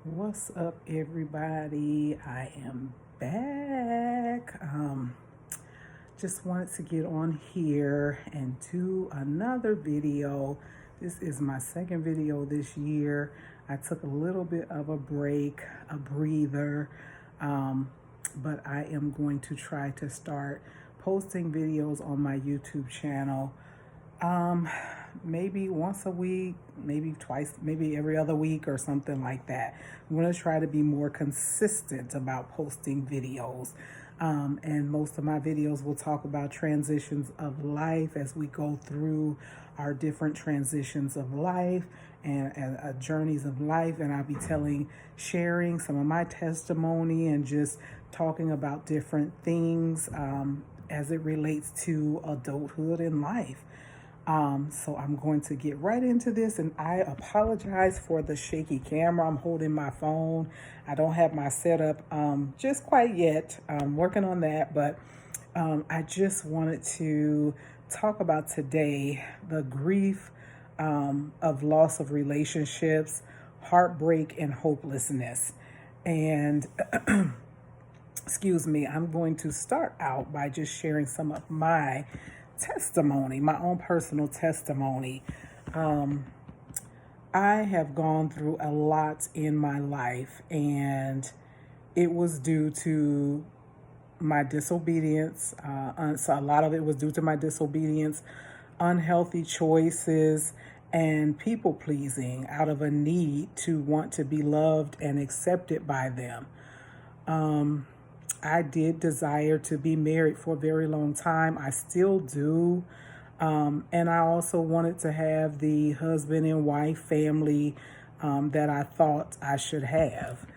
What's up, everybody? I am back. Just wanted to get on here and do another video. This is my second video this year. I took a little bit of a break, a breather, but I am going to try to start posting videos on my YouTube channel. Um, Maybe once a week, maybe twice, maybe every other week or something like that. I'm going to try to be more consistent about posting videos. And most of my videos will talk about transitions of life as we go through our different transitions of life and journeys of life. And I'll be sharing some of my testimony and just talking about different things as it relates to adulthood and life. So I'm going to get right into this, and I apologize for the shaky camera. I'm holding my phone. I don't have my setup just quite yet. I'm working on that, but I just wanted to talk about today the grief of loss of relationships, heartbreak, and hopelessness. And excuse me, I'm going to start out by just sharing some of my testimony, my own personal testimony. I have gone through a lot in my life, and it was due to my disobedience. So a lot of it was due to my disobedience, unhealthy choices, and people pleasing out of a need to want to be loved and accepted by them. I did desire to be married for a very long time. I still do. And I also wanted to have the husband and wife family that I thought I should have.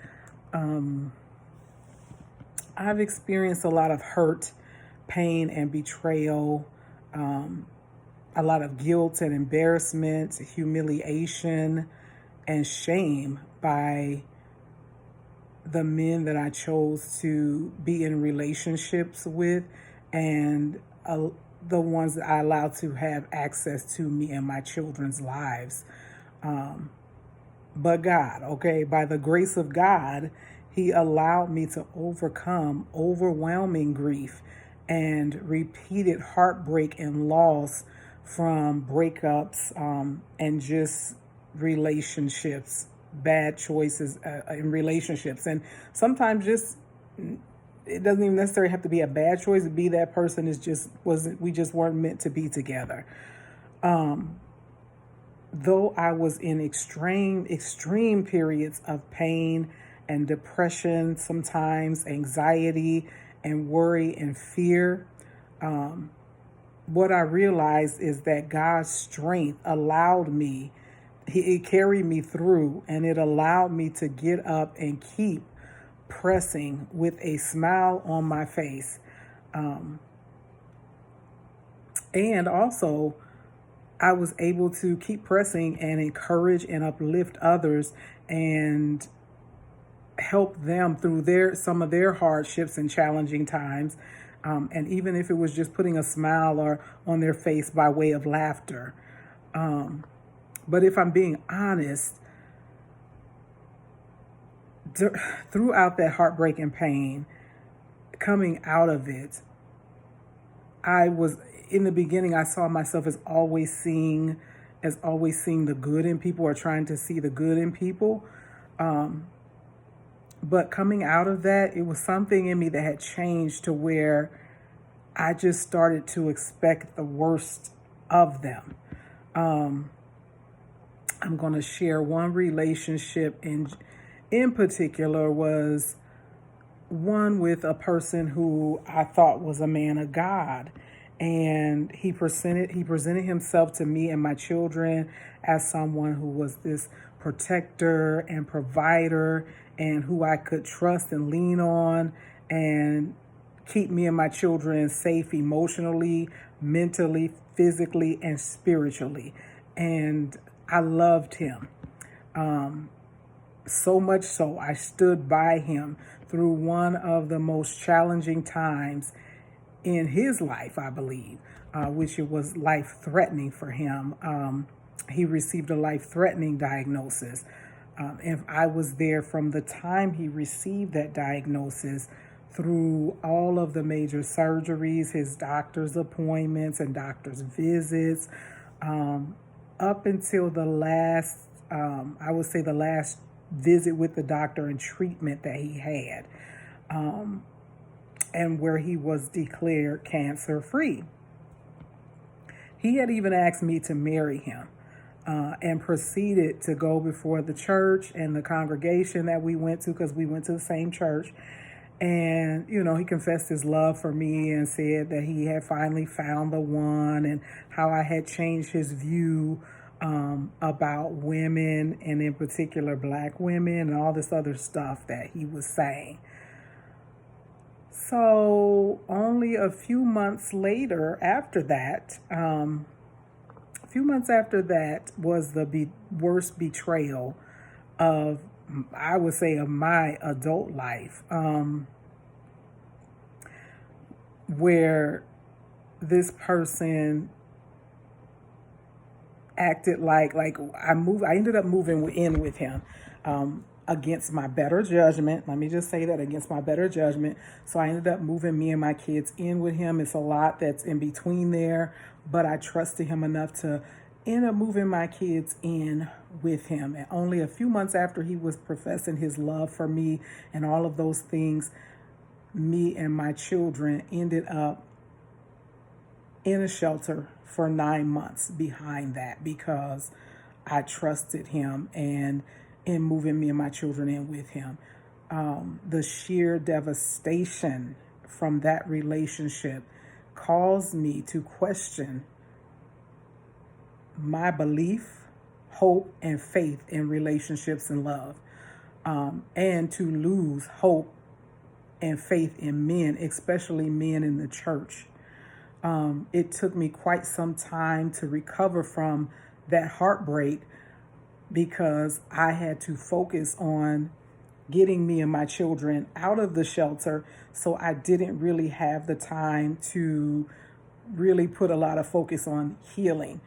I've experienced a lot of hurt, pain, and betrayal, a lot of guilt and embarrassment, humiliation, and shame by the men that I chose to be in relationships with, and the ones that I allowed to have access to me and my children's lives. But God, okay, by the grace of God, He allowed me to overcome overwhelming grief and repeated heartbreak and loss from breakups and just relationships, bad choices in relationships. And sometimes just it doesn't even necessarily have to be a bad choice. To be that person is just wasn't we just weren't meant to be together. Though I was in extreme periods of pain and depression, sometimes anxiety and worry and fear, what I realized is that God's strength allowed me, it carried me through, and it allowed me to get up and keep pressing with a smile on my face. And also, I was able to keep pressing and encourage and uplift others and help them through some of their hardships and challenging times. And even if it was just putting a smile or on their face by way of laughter. But if I'm being honest, throughout that heartbreak and pain, coming out of it, in the beginning, I saw myself as always seeing the good in people, or trying to see the good in people. But coming out of that, it was something in me that had changed to where I just started to expect the worst of them. I'm going to share one relationship in particular, was one with a person who I thought was a man of God. And he presented himself to me and my children as someone who was this protector and provider, and who I could trust and lean on and keep me and my children safe emotionally, mentally, physically, and spiritually. And I loved him. So much so, I stood by him through one of the most challenging times in his life, I believe, which it was life-threatening for him. He received a life-threatening diagnosis. And I was there from the time he received that diagnosis through all of the major surgeries, his doctor's appointments and doctor's visits, up until the last, I would say the last visit with the doctor and treatment that he had, and where he was declared cancer free. He had even asked me to marry him, and proceeded to go before the church and the congregation that we went to, because we went to the same church. And, he confessed his love for me and said that he had finally found the one, and how I had changed his view about women, and in particular Black women, and all this other stuff that he was saying. So only a few months after that was the worst betrayal of, I would say, of my adult life, where this person acted like I ended up moving in with him, against my better judgment. Let me just say that, against my better judgment. So I ended up moving me and my kids in with him. It's a lot that's in between there, but I trusted him enough to end up moving my kids in with him. And only a few months after he was professing his love for me and all of those things, me and my children ended up in a shelter for 9 months behind that, because I trusted him and in moving me and my children in with him. The sheer devastation from that relationship caused me to question my belief, hope, and faith in relationships and love, and to lose hope and faith in men, especially men in the church. It took me quite some time to recover from that heartbreak, because I had to focus on getting me and my children out of the shelter. So I didn't really have the time to really put a lot of focus on healing.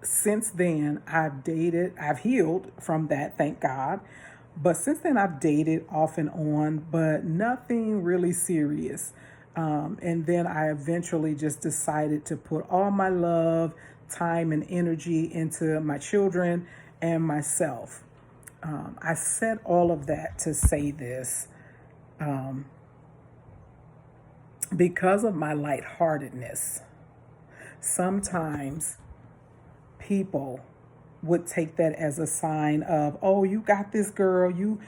Since then, I've healed from that, thank God. But since then, I've dated off and on, but nothing really serious. And then I eventually just decided to put all my love, time, and energy into my children and myself. I said all of that to say this. Because of my lightheartedness, sometimes people would take that as a sign of, oh, you got this, girl, you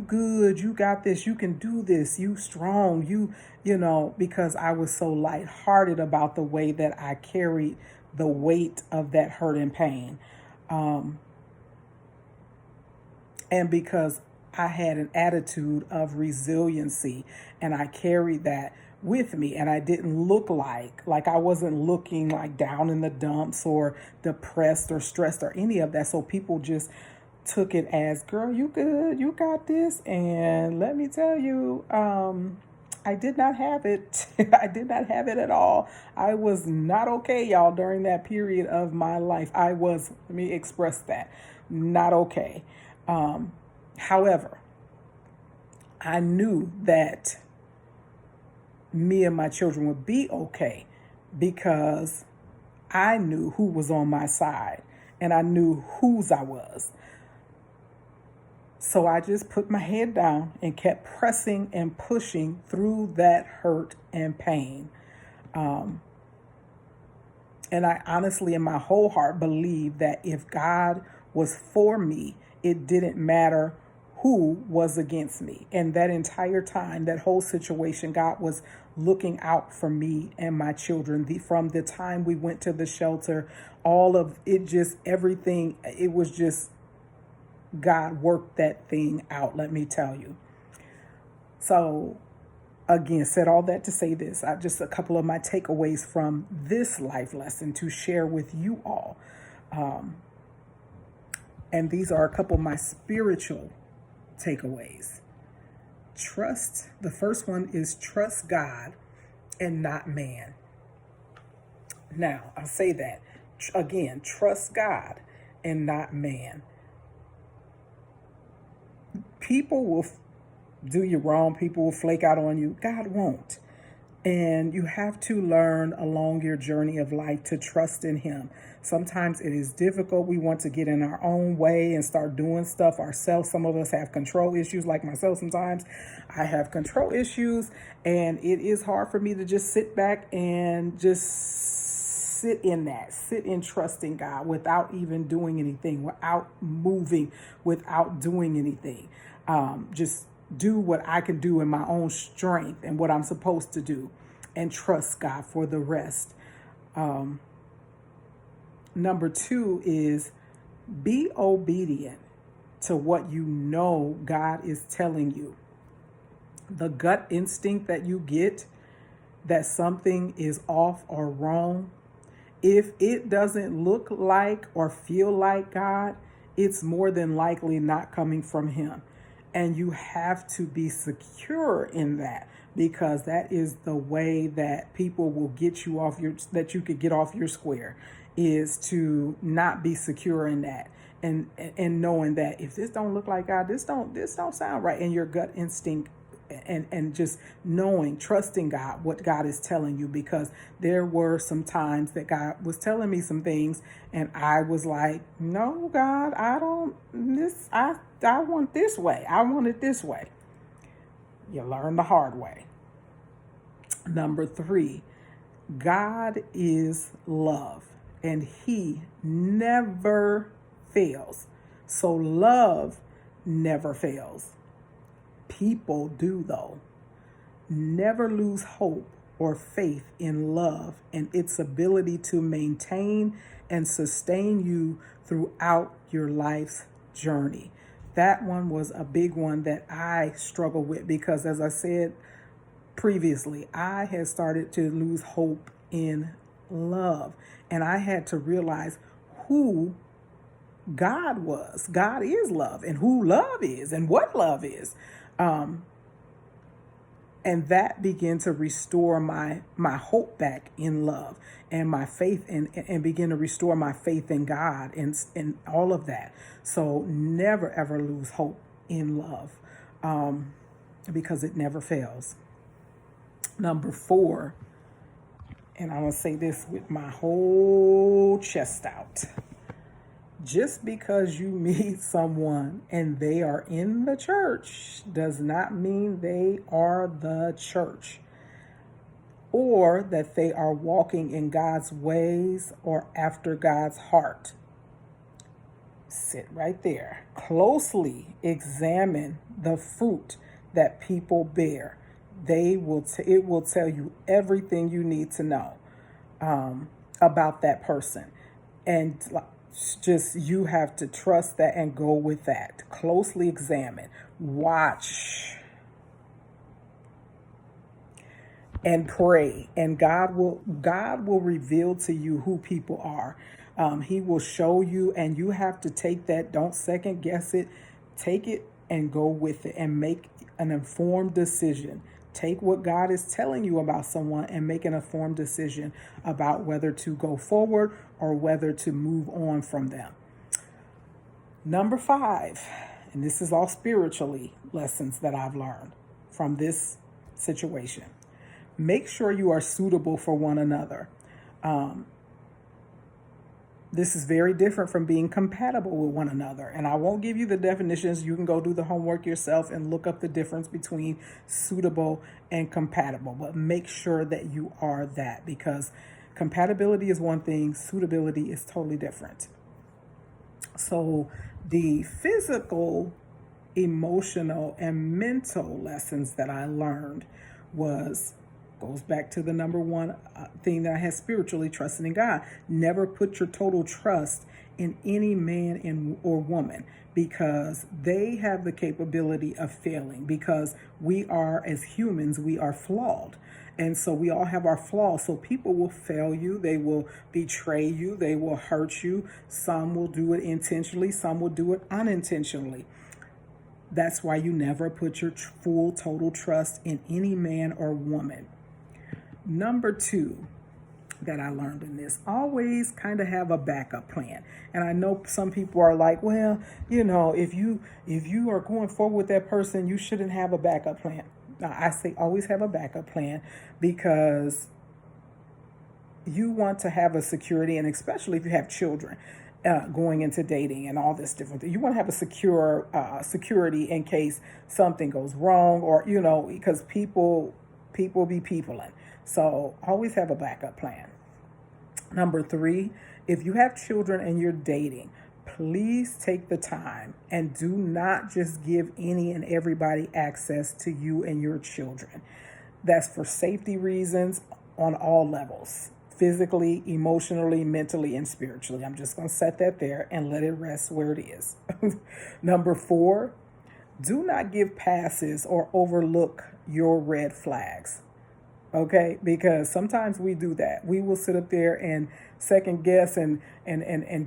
good, you got this, you can do this, you strong, because I was so lighthearted about the way that I carried the weight of that hurt and pain. And because I had an attitude of resiliency, and I carried that with me, and I didn't look like I wasn't looking like down in the dumps or depressed or stressed or any of that. So people just took it as, girl, you good, you got this. And let me tell you, I did not have it. I did not have it at all. I was not okay, y'all, during that period of my life. Let me express that, not okay. However, I knew that me and my children would be okay, because I knew who was on my side, and I knew whose I was. So I just put my head down and kept pressing and pushing through that hurt and pain. And I honestly, in my whole heart, believe that if God was for me, it didn't matter who was against me. And that entire time, that whole situation, God was looking out for me and my children. From the time we went to the shelter, all of it, just everything, it was just, God worked that thing out, let me tell you. So again, said all that to say this, just a couple of my takeaways from this life lesson to share with you all. And these are a couple of my spiritual takeaways. The first one is trust God and not man. Now, I'll say that again, trust God and not man. People will do you wrong. People will flake out on you. God won't. And you have to learn along your journey of life to trust in him. Sometimes it is difficult. We want to get in our own way and start doing stuff ourselves. Some of us have control issues, like myself. Sometimes I have control issues, and it is hard for me to just sit back and just sit in trusting God without even doing anything, without moving, without doing anything. Just do what I can do in my own strength and what I'm supposed to do, and trust God for the rest. Number 2 is be obedient to what you know God is telling you. The gut instinct that you get that something is off or wrong, if it doesn't look like or feel like God, it's more than likely not coming from him. And you have to be secure in that, because that is the way that people will get you off that you could get off your square, is to not be secure in that. And knowing that if this don't look like God, this don't sound right. And your gut instinct and just trusting God, what God is telling you, because there were some times that God was telling me some things and I was like, no, God, I want this way. I want it this way. You learn the hard way. Number 3, God is love and he never fails. So love never fails. People do, though. Never lose hope or faith in love and its ability to maintain and sustain you throughout your life's journey. That one was a big one that I struggle with, because as I said previously, I had started to lose hope in love, and I had to realize who God was. God is love, and who love is, and what love is. And that began to restore my hope back in love, and my faith and begin to restore my faith in God and all of that. So never, ever lose hope in love, because it never fails. Number 4, and I'm going to say this with my whole chest out. Just because you meet someone and they are in the church does not mean they are the church, or that they are walking in God's ways or after God's heart. Sit right there. Closely examine the fruit that people bear. It will tell you everything you need to know about that person. And just, you have to trust that and go with that. Closely examine, watch, and pray. And God will reveal to you who people are. He will show you, and you have to take that. Don't second guess it. Take it and go with it and make an informed decision. Take what God is telling you about someone and make an informed decision about whether to go forward or whether to move on from them. Number 5, and this is all spiritually lessons that I've learned from this situation. Make sure you are suitable for one another. This is very different from being compatible with one another. And I won't give you the definitions. You can go do the homework yourself and look up the difference between suitable and compatible. But make sure that you are that, because compatibility is one thing, suitability is totally different. So the physical, emotional, and mental lessons that I learned goes back to the number 1 thing that I had spiritually, trusting in God. Never put your total trust in any man or woman, because they have the capability of failing, because we are, as humans, we are flawed. And so we all have our flaws. So people will fail you. They will betray you. They will hurt you. Some will do it intentionally. Some will do it unintentionally. That's why you never put your full total trust in any man or woman. Number 2, that I learned in this. Always kind of have a backup plan. And I know some people are like, well, if you are going forward with that person, you shouldn't have a backup plan. Now, I say always have a backup plan, because you want to have a security, and especially if you have children going into dating and all this different thing, you want to have a security in case something goes wrong, or because people be peopling. So always have a backup plan. Number 3, if you have children and you're dating, please take the time and do not just give any and everybody access to you and your children. That's for safety reasons on all levels: physically, emotionally, mentally, and spiritually. I'm just going to set that there and let it rest where it is. Number 4, do not give passes or overlook your red flags. Okay, because sometimes we do that. We will sit up there and second guess and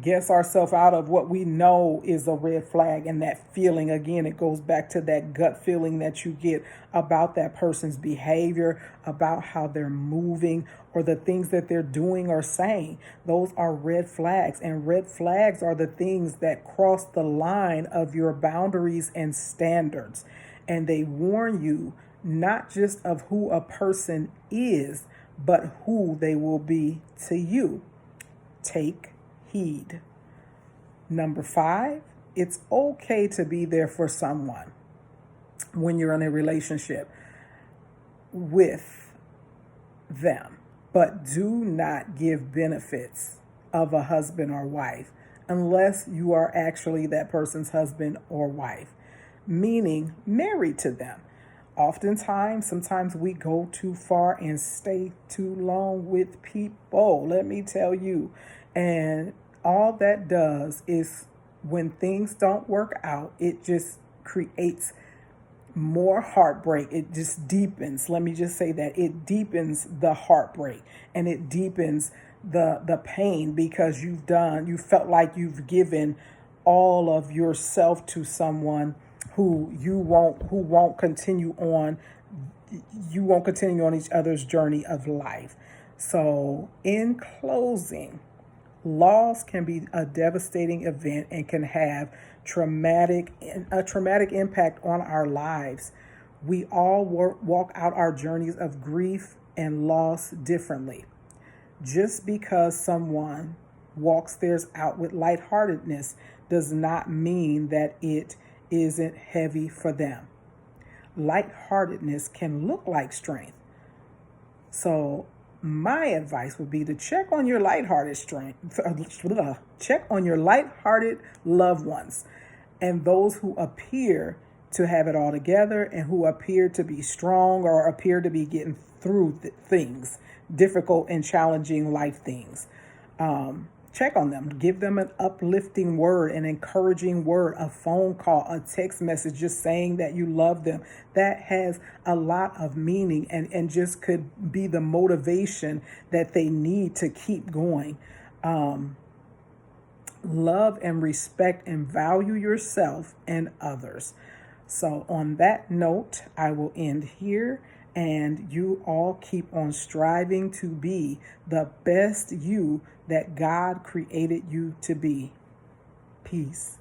guess ourselves out of what we know is a red flag. And that feeling, again, it goes back to that gut feeling that you get about that person's behavior, about how they're moving, or the things that they're doing or saying. Those are red flags. And red flags are the things that cross the line of your boundaries and standards. And they warn you not just of who a person is, but who they will be to you. Take heed. Number 5, it's okay to be there for someone when you're in a relationship with them, but do not give benefits of a husband or wife unless you are actually that person's husband or wife, meaning married to them. Sometimes we go too far and stay too long with people, let me tell you. And all that does is, when things don't work out, it just creates more heartbreak. It just deepens. Let me just say that it deepens the heartbreak, and it deepens the pain, because you felt like you've given all of yourself to someone who won't continue on each other's journey of life. So in closing, loss can be a devastating event and can have a traumatic impact on our lives. We all walk out our journeys of grief and loss differently. Just because someone walks theirs out with lightheartedness does not mean that it isn't heavy for them. Lightheartedness can look like strength. So my advice would be to check on your lighthearted check on your lighthearted loved ones, and those who appear to have it all together and who appear to be strong or appear to be getting through things, difficult and challenging life things. Check on them. Give them an uplifting word, an encouraging word, a phone call, a text message, just saying that you love them. That has a lot of meaning and just could be the motivation that they need to keep going. Love and respect and value yourself and others. So on that note, I will end here. And you all keep on striving to be the best you that God created you to be. Peace.